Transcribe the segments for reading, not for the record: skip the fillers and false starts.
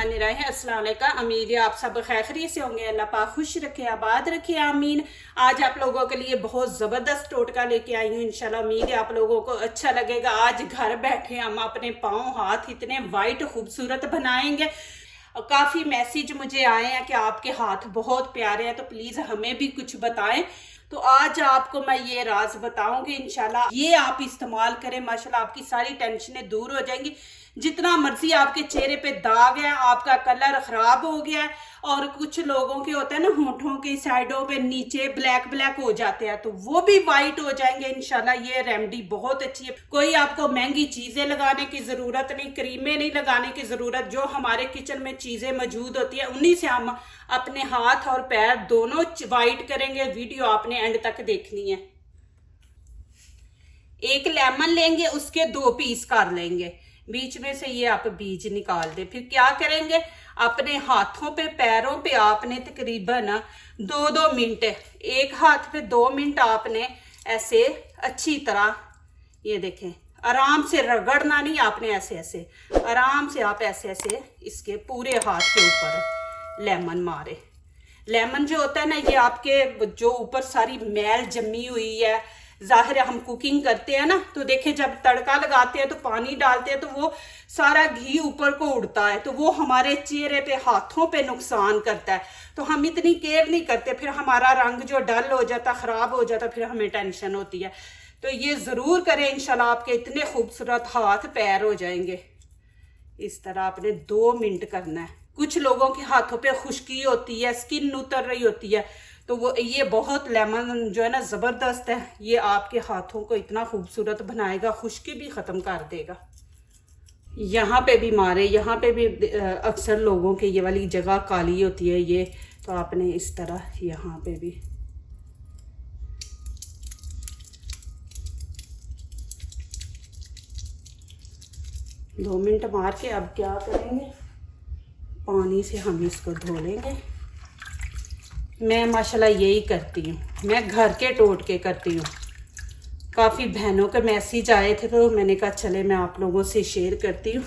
बिस्मिल्लाहिर्रहमानिर्रहीम। अस्सलाम वालेकुम। उम्मीद है आप सब खैरियत से होंगे। अल्लाह पाक खुश रखे, आबाद रखे, आमीन। आज आप लोगों के लिए बहुत ज़बरदस्त टोटका लेके आई हूँ। इंशाल्लाह उम्मीद है आप लोगों को अच्छा लगेगा। आज घर बैठे हम अपने पाँव हाथ इतने वाइट खूबसूरत बनाएंगे। काफ़ी मैसेज मुझे आए हैं कि आपके हाथ बहुत प्यारे हैं, तो प्लीज़ हमें भी कुछ बताएं। तो आज आपको मैं ये राज बताऊंगी। इंशाल्लाह ये आप इस्तेमाल करें, माशाल्लाह आपकी सारी टेंशनें दूर हो जाएंगी। जितना मर्जी आपके चेहरे पे दाग है, आपका कलर खराब हो गया है, और कुछ लोगों के होते हैं ना होंठों के साइडों पे नीचे ब्लैक ब्लैक हो जाते हैं, तो वो भी वाइट हो जाएंगे। इंशाल्लाह ये रेमेडी बहुत अच्छी है। कोई आपको महंगी चीजें लगाने की जरूरत नहीं, क्रीमें नहीं लगाने की जरूरत। जो हमारे किचन में चीजें मौजूद होती है उन्हीं से हम अपने हाथ और पैर दोनों वाइट करेंगे। वीडियो आपने एंड तक देखनी है। एक लेमन लेंगे, उसके 2 पीस कर लेंगे, बीच में से ये आप बीज निकाल दे। फिर क्या करेंगे, अपने हाथों पे पैरों पे आपने तकरीबन 2-2 मिनट, एक हाथ पे 2 मिनट आपने ऐसे अच्छी तरह, ये देखें, आराम से रगड़ना नहीं आपने, ऐसे ऐसे आराम से आप ऐसे ऐसे इसके पूरे हाथ के ऊपर लेमन मारे। लेमन जो होता है ना, ये आपके जो ऊपर सारी मैल जमी हुई है, जाहिर है हम कुकिंग करते हैं ना, तो देखें जब तड़का लगाते हैं तो पानी डालते हैं तो वो सारा घी ऊपर को उड़ता है, तो वो हमारे चेहरे पे हाथों पे नुकसान करता है। तो हम इतनी केयर नहीं करते, फिर हमारा रंग जो डल हो जाता, खराब हो जाता, फिर हमें टेंशन होती है। तो ये जरूर करें, इंशाल्लाह आपके इतने खूबसूरत हाथ पैर हो जाएंगे। इस तरह आपने 2 मिनट करना है। कुछ लोगों के हाथों पे खुश्की होती है, स्किन उतर रही होती है, तो वो ये बहुत लेमन जो है ना ज़बरदस्त है, ये आपके हाथों को इतना खूबसूरत बनाएगा, खुश्की भी ख़त्म कर देगा। यहाँ पे भी मारे, यहाँ पे भी अक्सर लोगों के ये वाली जगह काली होती है, ये तो आपने इस तरह यहाँ पे भी। दो मिनट मार के अब क्या करेंगे, पानी से हम इसको धो लेंगे। मैं माशाल्लाह यही करती हूँ, मैं घर के टोटके करती हूँ। काफ़ी बहनों के मैसेज आए थे तो मैंने कहा चले मैं आप लोगों से शेयर करती हूँ।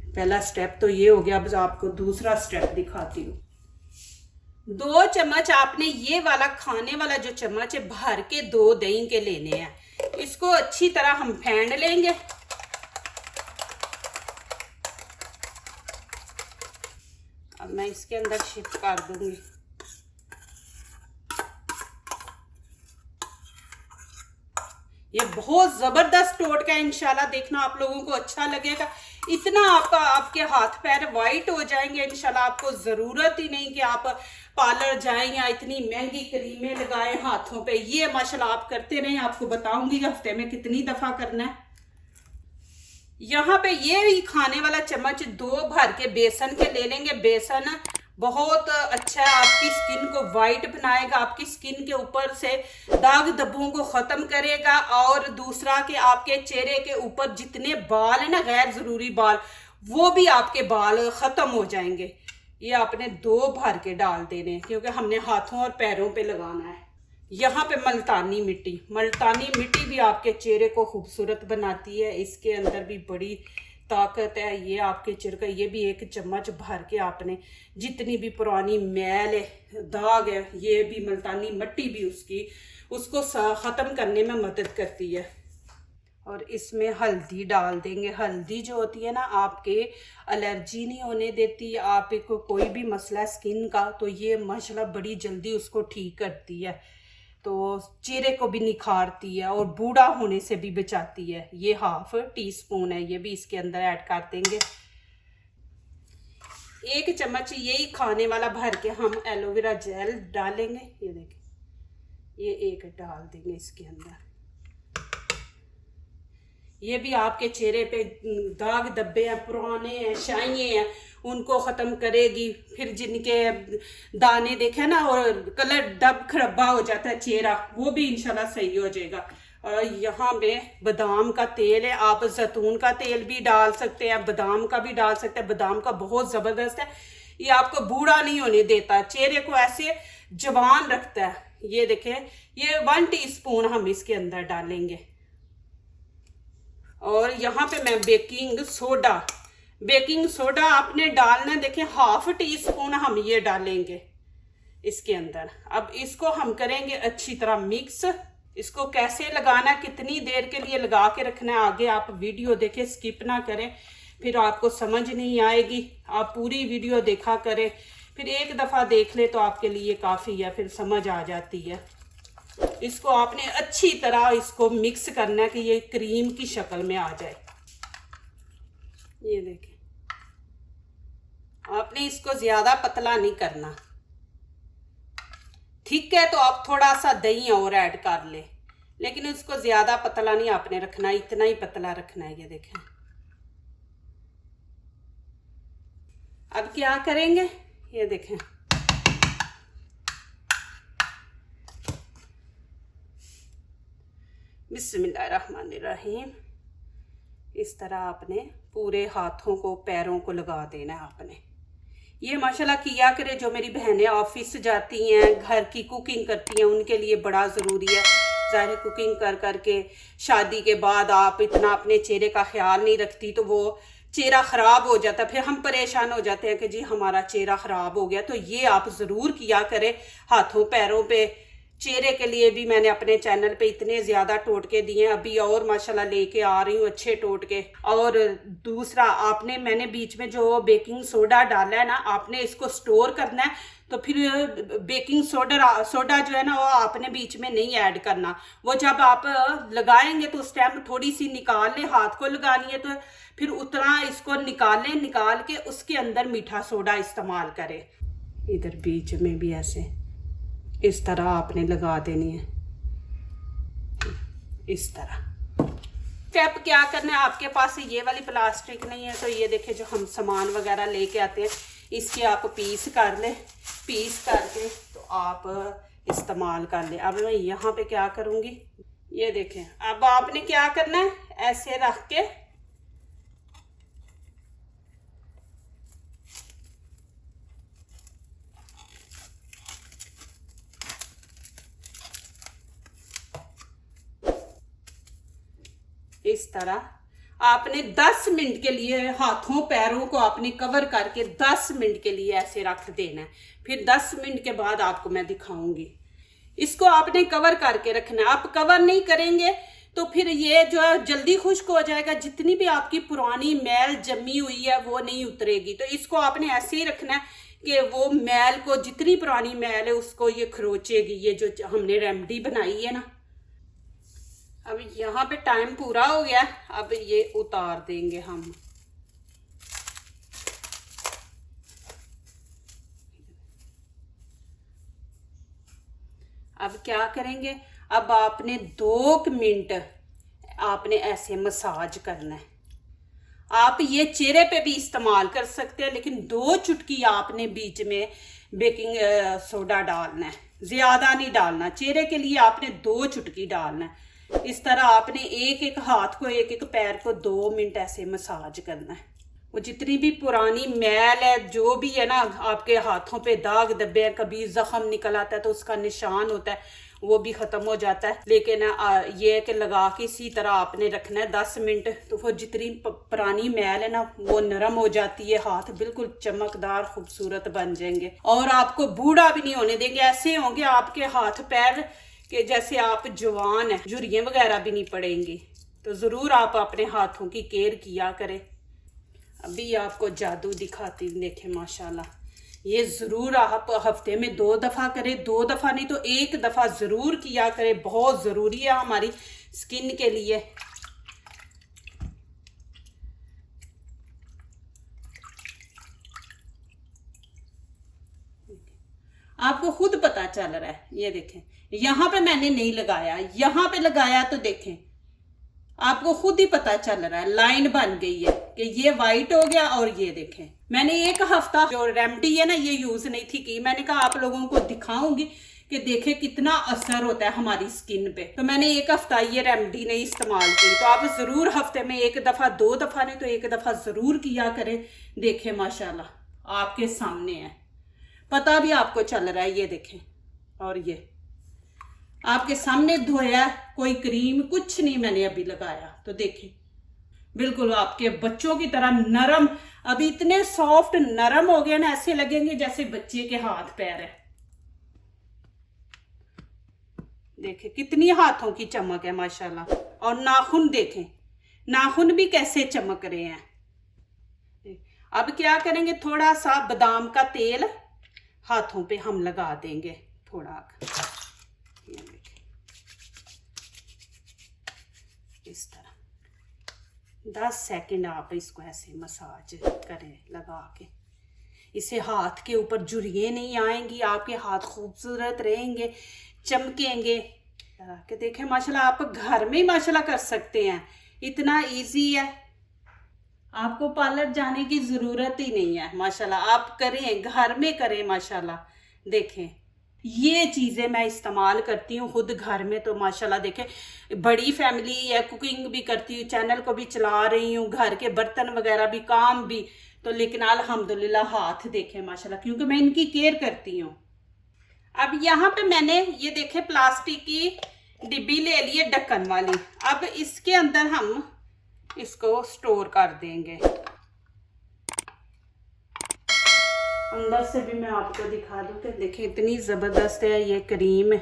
पहला स्टेप तो ये हो गया, अब आपको दूसरा स्टेप दिखाती हूँ। 2 चम्मच आपने ये वाला खाने वाला जो चम्मच है भर के 2 दही के लेने हैं। इसको अच्छी तरह हम फेंट लेंगे। अब मैं इसके अंदर शिफ्ट कर दूंगी। ये बहुत जबरदस्त टोटका है, इंशाल्लाह देखना आप लोगों को अच्छा लगेगा। इतना आपके हाथ पैर वाइट हो जाएंगे, इंशाल्लाह आपको जरूरत ही नहीं कि आप पार्लर जाएं या इतनी महंगी क्रीमें लगाएं हाथों पे। ये माशाल्लाह आप करते रहें, आपको बताऊंगी हफ्ते में कितनी दफा करना है। यहाँ पे ये भी खाने वाला चम्मच 2 भर के बेसन के ले लेंगे। बेसन बहुत अच्छा है, आपकी स्किन को वाइट बनाएगा, आपकी स्किन के ऊपर से दाग धब्बों को ख़त्म करेगा, और दूसरा कि आपके चेहरे के ऊपर जितने बाल है ना, गैर ज़रूरी बाल, वो भी आपके बाल ख़त्म हो जाएंगे। ये आपने 2 भर के डाल देने, क्योंकि हमने हाथों और पैरों पे लगाना है। यहाँ पे मुल्तानी मिट्टी भी आपके चेहरे को खूबसूरत बनाती है। इसके अंदर भी बड़ी ताकत है। ये आपके चेहरे का, ये भी 1 चम्मच भर के आपने जितनी भी पुरानी मैल है, दाग है, ये भी मुल्तानी मिट्टी भी उसको ख़त्म करने में मदद करती है। और इसमें हल्दी डाल देंगे। हल्दी जो होती है ना, आपके एलर्जी नहीं होने देती, आपको कोई भी मसला स्किन का, तो ये माशाल्लाह बड़ी जल्दी उसको ठीक करती है, तो चेहरे को भी निखारती है और बूढ़ा होने से भी बचाती है। ये 1/2 टीस्पून है, ये भी इसके अंदर ऐड कर देंगे। 1 चम्मच यही खाने वाला भर के हम एलोवेरा जेल डालेंगे। ये देखिए, ये 1 डाल देंगे इसके अंदर। ये भी आपके चेहरे पे दाग धब्बे हैं, पुराने हैं, शाइयाँ हैं, उनको ख़त्म करेगी। फिर जिनके दाने देखे ना और कलर डब खरबा हो जाता है चेहरा, वो भी इंशाल्लाह सही हो जाएगा। और यहाँ पे बादाम का तेल है, आप जैतून का तेल भी डाल सकते हैं, बादाम का भी डाल सकते हैं। बादाम का बहुत ज़बरदस्त है, ये आपको बूढ़ा नहीं होने देता, चेहरे को ऐसे जवान रखता है। ये देखें, ये 1 टीस्पून हम इसके अंदर डालेंगे। और यहाँ पे मैं बेकिंग सोडा आपने डालना, देखें 1/2 टीस्पून हम ये डालेंगे इसके अंदर। अब इसको हम करेंगे अच्छी तरह मिक्स। इसको कैसे लगाना, कितनी देर के लिए लगा के रखना है, आगे आप वीडियो देखें, स्किप ना करें, फिर आपको समझ नहीं आएगी। आप पूरी वीडियो देखा करें, फिर एक दफ़ा देख ले तो आपके लिए काफ़ी है, फिर समझ आ जाती है। इसको आपने अच्छी तरह इसको मिक्स करना है कि ये क्रीम की शक्ल में आ जाए। ये देखें, आपने इसको ज़्यादा पतला नहीं करना। ठीक है, तो आप थोड़ा सा दही और ऐड कर ले, लेकिन उसको ज्यादा पतला नहीं आपने रखना, इतना ही पतला रखना है। ये देखें, अब क्या करेंगे, ये देखें, बिस्मिल्लाहिर्रहमानिर्रहीम। इस तरह आपने पूरे हाथों को, पैरों को लगा देना है आपने। ये माशाल्लाह किया करे, जो मेरी बहनें ऑफिस जाती हैं, घर की कुकिंग करती हैं, उनके लिए बड़ा ज़रूरी है। ज़ाहिर कुकिंग कर करके शादी के बाद आप इतना अपने चेहरे का ख्याल नहीं रखती, तो वो चेहरा ख़राब हो जाता, फिर हम परेशान हो जाते हैं कि जी हमारा चेहरा ख़राब हो गया। तो ये आप ज़रूर किया करें हाथों पैरों पे। चेहरे के लिए भी मैंने अपने चैनल पे इतने ज़्यादा टोटके दिए हैं, अभी और माशाल्लाह लेके आ रही हूँ अच्छे टोटके। और दूसरा, आपने मैंने बीच में जो बेकिंग सोडा डाला है ना, आपने इसको स्टोर करना है, तो फिर बेकिंग सोडा जो है ना, वो आपने बीच में नहीं ऐड करना। वो जब आप लगाएंगे तो उस टाइम थोड़ी सी निकाल लें, हाथ को लगानी है तो फिर उतना इसको निकालें, निकाल के उसके अंदर मीठा सोडा इस्तेमाल करें। इधर बीच में भी ऐसे इस तरह आपने लगा देनी है, इस तरह। स्टेप क्या करना है, आपके पास ये वाली प्लास्टिक नहीं है तो ये देखें, जो हम सामान वगैरह लेके आते हैं, इसके आप पीस कर लें। पीस करके तो आप इस्तेमाल कर लें। अब मैं यहाँ पे क्या करूँगी, ये देखें, अब आपने क्या करना है, ऐसे रख के इस तरह आपने 10 मिनट के लिए हाथों पैरों को आपने कवर करके 10 मिनट के लिए ऐसे रख देना है। फिर 10 मिनट के बाद आपको मैं दिखाऊंगी। इसको आपने कवर करके रखना है। आप कवर नहीं करेंगे तो फिर ये जो है जल्दी खुश्क हो जाएगा, जितनी भी आपकी पुरानी मैल जमी हुई है वो नहीं उतरेगी। तो इसको आपने ऐसे ही रखना है कि वो मैल को, जितनी पुरानी मैल है उसको ये खरोचेगी, ये जो हमने रेमेडी बनाई है ना। अब यहाँ पे टाइम पूरा हो गया, अब ये उतार देंगे हम। अब क्या करेंगे, अब आपने 2 मिनट आपने ऐसे मसाज करना है। आप ये चेहरे पे भी इस्तेमाल कर सकते हैं, लेकिन 2 चुटकी आपने बीच में बेकिंग सोडा डालना है, ज्यादा नहीं डालना। चेहरे के लिए आपने 2 चुटकी डालना है। इस तरह आपने एक एक हाथ को, एक एक पैर को 2 मिनट ऐसे मसाज करना है। वो जितनी भी पुरानी मैल है, जो भी है ना आपके हाथों पे दाग धब्बे, कभी जख्म निकल आता है तो उसका निशान होता है, वो भी खत्म हो जाता है। लेकिन ये कि लगा के इसी तरह आपने रखना है 10 मिनट, तो वो जितनी पुरानी मैल है ना वो नरम हो जाती है, हाथ बिल्कुल चमकदार खूबसूरत बन जाएंगे और आपको बूढ़ा भी नहीं होने देंगे। ऐसे होंगे आपके हाथ पैर कि जैसे आप जवान है, झुर्रियाँ वगैरह भी नहीं पड़ेंगी। तो ज़रूर आप अपने हाथों की केयर किया करें। अभी आपको जादू दिखाती हूँ, देखें माशाल्लाह। ये ज़रूर आप हफ्ते में 2 दफ़ा करें, 2 दफ़ा नहीं तो 1 दफ़ा ज़रूर किया करें, बहुत ज़रूरी है हमारी स्किन के लिए। आपको खुद पता चल रहा है, ये देखें, यहाँ पे मैंने नहीं लगाया, यहाँ पे लगाया तो देखें आपको खुद ही पता चल रहा है, लाइन बन गई है कि ये वाइट हो गया। और ये देखें, मैंने 1 हफ्ता जो रेमेडी है ना ये यूज नहीं थी की, मैंने कहा आप लोगों को दिखाऊंगी कि देखें कितना असर होता है हमारी स्किन पे। तो मैंने 1 हफ्ता ये रेमेडी नहीं इस्तेमाल की। तो आप जरूर हफ्ते में 1 दफा, 2 दफा नहीं तो 1 दफा जरूर किया करें। देखें माशाल्लाह आपके सामने है, पता भी आपको चल रहा है, ये देखें। और ये आपके सामने धोया, कोई क्रीम कुछ नहीं मैंने अभी लगाया। तो देखें बिल्कुल आपके बच्चों की तरह नरम, अभी इतने सॉफ्ट नरम हो गए ना, ऐसे लगेंगे जैसे बच्चे के हाथ पैर है। देखें कितनी हाथों की चमक है माशाल्लाह। और नाखून देखें, नाखून भी कैसे चमक रहे हैं। अब क्या करेंगे, थोड़ा सा बादाम का तेल हाथों पे हम लगा देंगे थोड़ा, इस तरह 10 सेकंड आप इसको ऐसे मसाज करें लगा के। इसे हाथ के ऊपर झुर्रियाँ नहीं आएंगी, आपके हाथ खूबसूरत रहेंगे, चमकेंगे। कि देखें माशाल्लाह, आप घर में ही माशाल्लाह कर सकते हैं, इतना इजी है, आपको पार्लर जाने की ज़रूरत ही नहीं है माशाल्लाह। आप करें, घर में करें माशाल्लाह। देखें ये चीज़ें मैं इस्तेमाल करती हूँ खुद घर में, तो माशाल्लाह देखें बड़ी फैमिली है, कुकिंग भी करती हूँ, चैनल को भी चला रही हूँ, घर के बर्तन वगैरह भी, काम भी, तो लेकिन अल्हम्दुलिल्लाह हाथ देखें माशाल्लाह, क्योंकि मैं इनकी केयर करती हूँ। अब यहाँ पे मैंने ये देखे प्लास्टिक की डिब्बी ले ली है ढक्कन वाली। अब इसके अंदर हम इसको स्टोर कर देंगे। अंदर से भी मैं आपको दिखा दूं कि देखिए इतनी ज़बरदस्त है ये क्रीम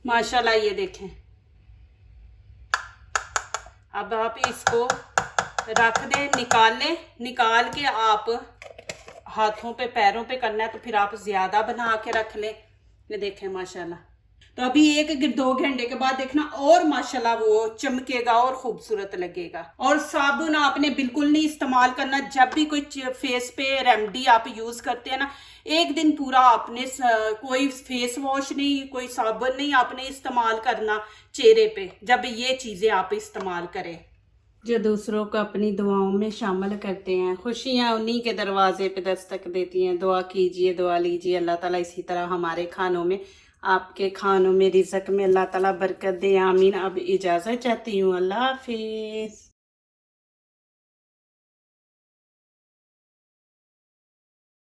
माशाल्लाह। ये देखें, अब आप इसको रख दें, निकाल लें, निकाल के आप हाथों पे पैरों पे करना है तो फिर आप ज़्यादा बना के रख लें। ये देखें माशाल्लाह। तो अभी 1-2 घंटे के बाद देखना और माशाल्लाह वो चमकेगा और खूबसूरत लगेगा। और साबुन आपने बिल्कुल नहीं इस्तेमाल करना। जब भी कोई फेस पे रेमेडी आप यूज़ करते हैं ना, एक दिन पूरा आपने कोई फेस वॉश नहीं, कोई साबुन नहीं आपने इस्तेमाल करना चेहरे पे, जब ये चीज़ें आप इस्तेमाल करें। जो दूसरों को अपनी दुआओं में शामिल करते हैं, खुशियाँ उन्हीं के दरवाजे पे दस्तक देती हैं। दुआ कीजिए, दुआ लीजिए, अल्लाह ताला इसी तरह हमारे खानों में, आपके खानों में, रिज़्क़ में अल्लाह ताला बरकत दे, आमीन। अब इजाज़त चाहती हूँ, अल्लाह हाफिज़।